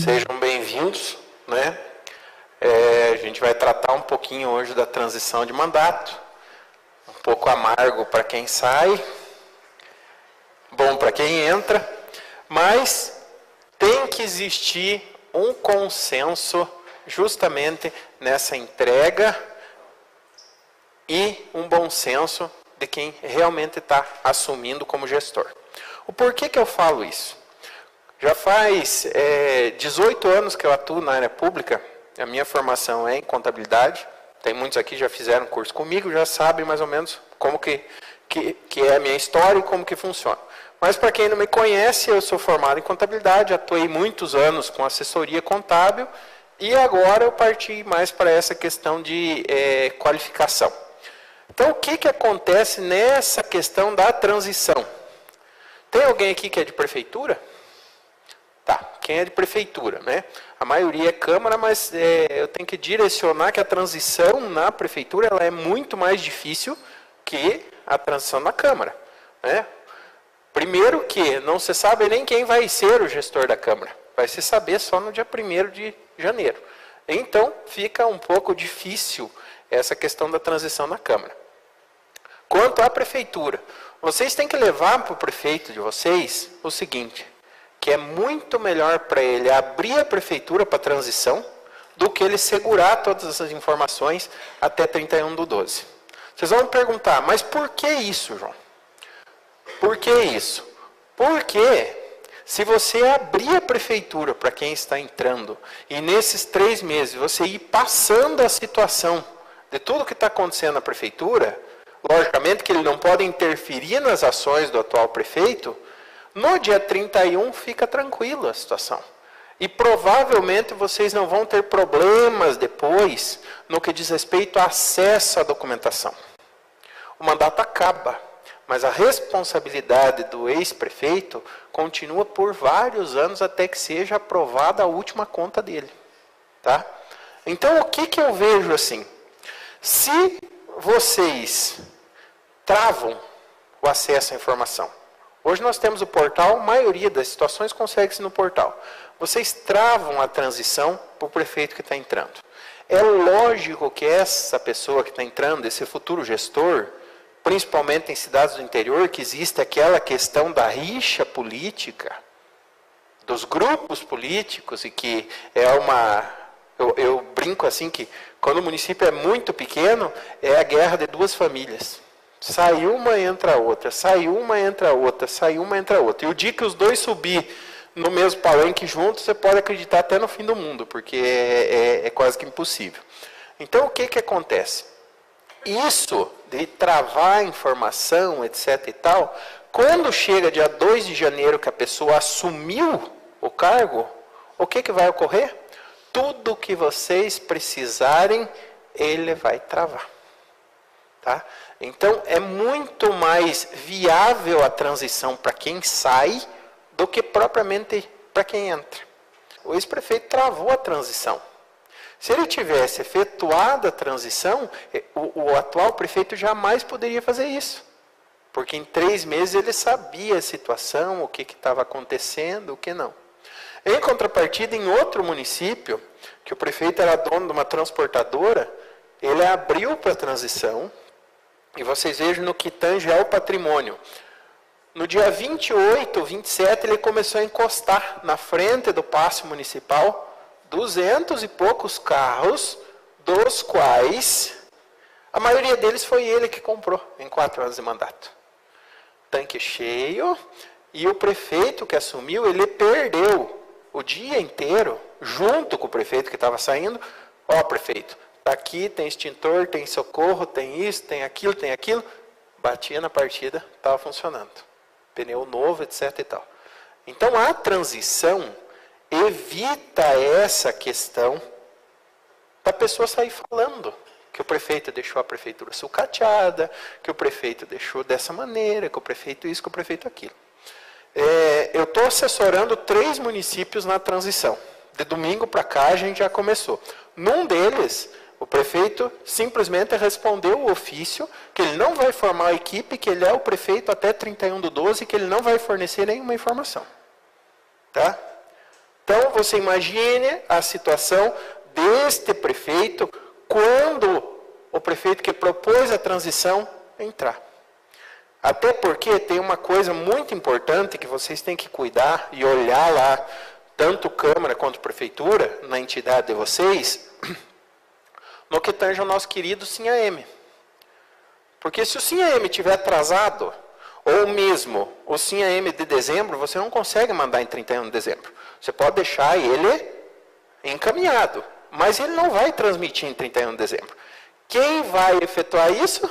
Sejam bem-vindos, né? A gente vai tratar um pouquinho hoje da transição de mandato, um pouco amargo para quem sai, bom para quem entra, mas tem que existir um consenso justamente nessa entrega e um bom senso de quem realmente está assumindo como gestor. O porquê que eu falo isso? Já faz 18 anos que eu atuo na área pública, a minha formação é em contabilidade, tem muitos aqui que já fizeram curso comigo, já sabem mais ou menos como que é a minha história e como que funciona. Mas para quem não me conhece, eu sou formado em contabilidade, atuei muitos anos com assessoria contábil e agora eu parti mais para essa questão de qualificação. Então, o que acontece nessa questão da transição? Tem alguém aqui que é de prefeitura? Tá, quem é de prefeitura, né? A maioria é Câmara, mas eu tenho que direcionar que a transição na prefeitura ela é muito mais difícil que a transição na Câmara, né? Primeiro que não se sabe nem quem vai ser o gestor da Câmara, vai se saber só no dia 1º de janeiro. Então, fica um pouco difícil essa questão da transição na Câmara. Quanto à prefeitura, vocês têm que levar para o prefeito de vocês o seguinte, que é muito melhor para ele abrir a prefeitura para transição do que ele segurar todas essas informações até 31/12. Vocês vão me perguntar, mas por que isso, João? Por que isso? Porque se você abrir a prefeitura para quem está entrando e nesses 3 meses você ir passando a situação de tudo que está acontecendo na prefeitura, logicamente que ele não pode interferir nas ações do atual prefeito, no dia 31 fica tranquila a situação. E provavelmente vocês não vão ter problemas depois no que diz respeito ao acesso à documentação. O mandato acaba, mas a responsabilidade do ex-prefeito continua por vários anos até que seja aprovada a última conta dele. Tá? Então, o que eu vejo assim? Se vocês travam o acesso à informação, hoje nós temos o portal, a maioria das situações consegue-se no portal. Vocês travam a transição para o prefeito que está entrando. É lógico que essa pessoa que está entrando, esse futuro gestor, principalmente em cidades do interior, que existe aquela questão da rixa política, dos grupos políticos, e que é uma... Eu brinco assim que quando o município é muito pequeno, é a guerra de 2 famílias. Sai uma, entra outra, sai uma, entra outra, sai uma, entra outra. E o dia que os 2 subir no mesmo palanque juntos, você pode acreditar até no fim do mundo, porque é quase que impossível. Então, o que acontece? Isso de travar a informação, etc. e tal, quando chega dia 2 de janeiro que a pessoa assumiu o cargo, o que vai ocorrer? Tudo que vocês precisarem, ele vai travar. Tá? Então, é muito mais viável a transição para quem sai do que propriamente para quem entra. O ex-prefeito travou a transição. Se ele tivesse efetuado a transição, o atual prefeito jamais poderia fazer isso. Porque em 3 meses ele sabia a situação, o que estava acontecendo, o que não. Em contrapartida, em outro município, que o prefeito era dono de uma transportadora, ele abriu para a transição, e vocês vejam no que tange ao patrimônio. No dia 28, 27, ele começou a encostar na frente do Paço Municipal 200 e poucos carros, dos quais a maioria deles foi ele que comprou em 4 anos de mandato. Tanque cheio, e o prefeito que assumiu, ele perdeu o dia inteiro, junto com o prefeito que estava saindo. Ó, prefeito, está aqui, tem extintor, tem socorro, tem isso, tem aquilo. Batia na partida, estava funcionando. Pneu novo, etc. e tal. Então, a transição evita essa questão da pessoa sair falando que o prefeito deixou a prefeitura sucateada, que o prefeito deixou dessa maneira, que o prefeito isso, que o prefeito aquilo. Eu estou assessorando 3 municípios na transição. De domingo para cá a gente já começou. Num deles, o prefeito simplesmente respondeu o ofício que ele não vai formar a equipe, que ele é o prefeito até 31/12, que ele não vai fornecer nenhuma informação. Tá? Então, você imagine a situação deste prefeito quando o prefeito que propôs a transição entrar. Até porque tem uma coisa muito importante que vocês têm que cuidar e olhar lá, tanto Câmara quanto Prefeitura, na entidade de vocês, no que tange ao nosso querido SINHAEM. Porque se o SINHAEM estiver atrasado, ou mesmo o SINHAEM de dezembro, você não consegue mandar em 31 de dezembro. Você pode deixar ele encaminhado, mas ele não vai transmitir em 31 de dezembro. Quem vai efetuar isso?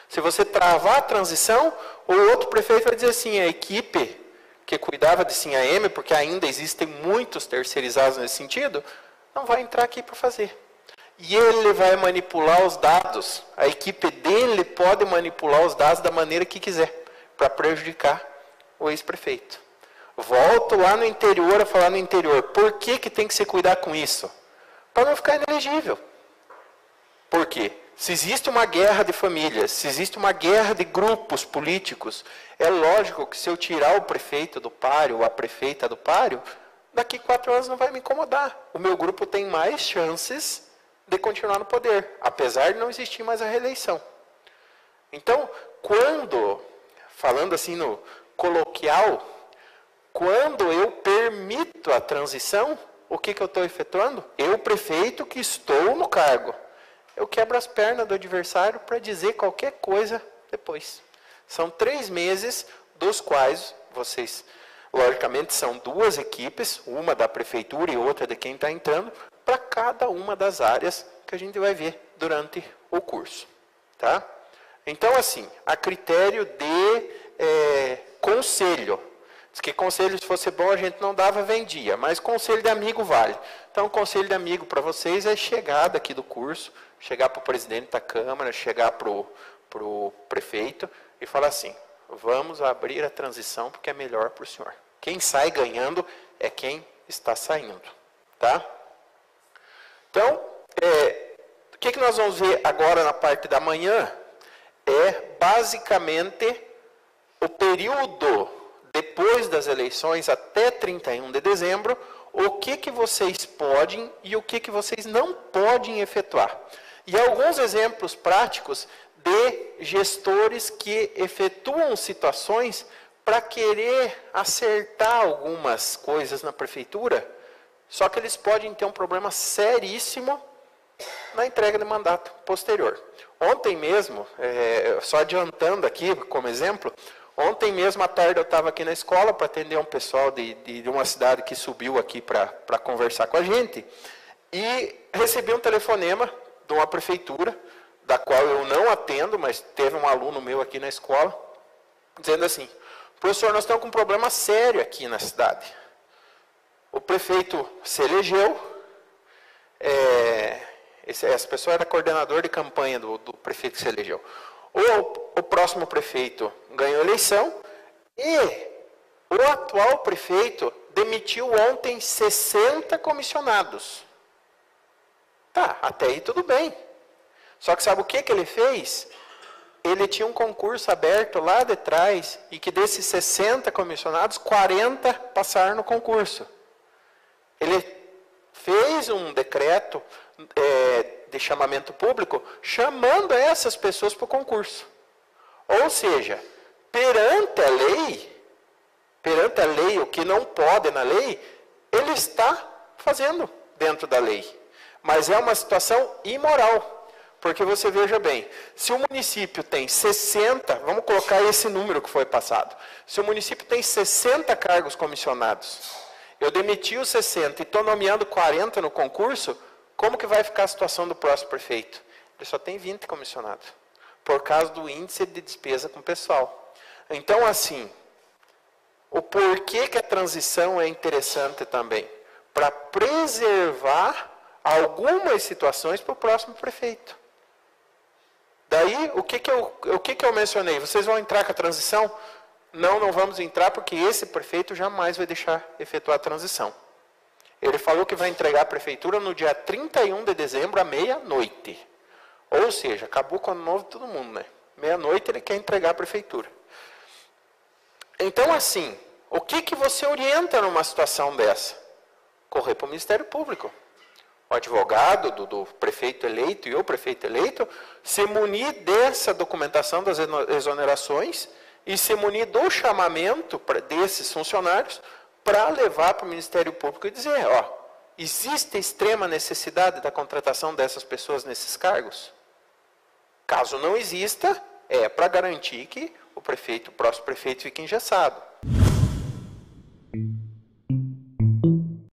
Se você travar a transição, o outro prefeito vai dizer assim, a equipe que cuidava de SINHAEM, porque ainda existem muitos terceirizados nesse sentido, não vai entrar aqui para fazer. E ele vai manipular os dados, a equipe dele pode manipular os dados da maneira que quiser, para prejudicar o ex-prefeito. Volto lá no interior a falar no interior. Por que tem que se cuidar com isso? Para não ficar inelegível. Por quê? Se existe uma guerra de famílias, se existe uma guerra de grupos políticos, é lógico que se eu tirar o prefeito do páreo, ou a prefeita do páreo, daqui 4 anos não vai me incomodar. O meu grupo tem mais chances de continuar no poder, apesar de não existir mais a reeleição. Então, falando assim no coloquial, quando eu permito a transição, o que eu estou efetuando? Eu, prefeito, que estou no cargo. Eu quebro as pernas do adversário para dizer qualquer coisa depois. São 3 meses, dos quais vocês, logicamente, são 2 equipes, uma da prefeitura e outra de quem está entrando, para cada uma das áreas que a gente vai ver durante o curso. Tá? Então, assim, a critério de conselho. Diz que conselho, se fosse bom, a gente não dava, vendia. Mas conselho de amigo vale. Então, conselho de amigo para vocês é chegar daqui do curso, chegar para o presidente da Câmara, chegar para o prefeito e falar assim, vamos abrir a transição porque é melhor para o senhor. Quem sai ganhando é quem está saindo. Tá? Então, o que nós vamos ver agora na parte da manhã é basicamente o período depois das eleições até 31 de dezembro, o que vocês podem e o que vocês não podem efetuar. E alguns exemplos práticos de gestores que efetuam situações para querer acertar algumas coisas na prefeitura, só que eles podem ter um problema seríssimo na entrega de mandato posterior. Ontem mesmo, só adiantando aqui como exemplo, ontem mesmo à tarde eu estava aqui na escola para atender um pessoal de uma cidade que subiu aqui para conversar com a gente e recebi um telefonema de uma prefeitura, da qual eu não atendo, mas teve um aluno meu aqui na escola, dizendo assim, professor, nós estamos com um problema sério aqui na cidade. O prefeito se elegeu, essa pessoa era coordenador de campanha do prefeito que se elegeu. O próximo prefeito ganhou a eleição e o atual prefeito demitiu ontem 60 comissionados. Tá, até aí tudo bem. Só que sabe o que ele fez? Ele tinha um concurso aberto lá de trás e que desses 60 comissionados, 40 passaram no concurso. Ele fez um decreto de chamamento público chamando essas pessoas para o concurso. Ou seja, perante a lei, o que não pode na lei, ele está fazendo dentro da lei. Mas é uma situação imoral. Porque você veja bem, se o município tem 60, vamos colocar esse número que foi passado. Se o município tem 60 cargos comissionados, eu demiti os 60 e estou nomeando 40 no concurso, como que vai ficar a situação do próximo prefeito? Ele só tem 20 comissionados, por causa do índice de despesa com o pessoal. Então, assim, o porquê que a transição é interessante também? Para preservar algumas situações para o próximo prefeito. Daí, o que eu mencionei? Vocês vão entrar com a transição? Não vamos entrar porque esse prefeito jamais vai deixar efetuar a transição. Ele falou que vai entregar a prefeitura no dia 31 de dezembro, à meia-noite. Ou seja, acabou com o ano novo de todo mundo, né? Meia-noite ele quer entregar a prefeitura. Então, assim, o que você orienta numa situação dessa? correr para o Ministério Público. O advogado do prefeito eleito e o prefeito eleito se munir dessa documentação das exonerações e se munir do chamamento desses funcionários para levar para o Ministério Público e dizer, ó, existe extrema necessidade da contratação dessas pessoas nesses cargos? Caso não exista, é para garantir que o próximo prefeito fique engessado.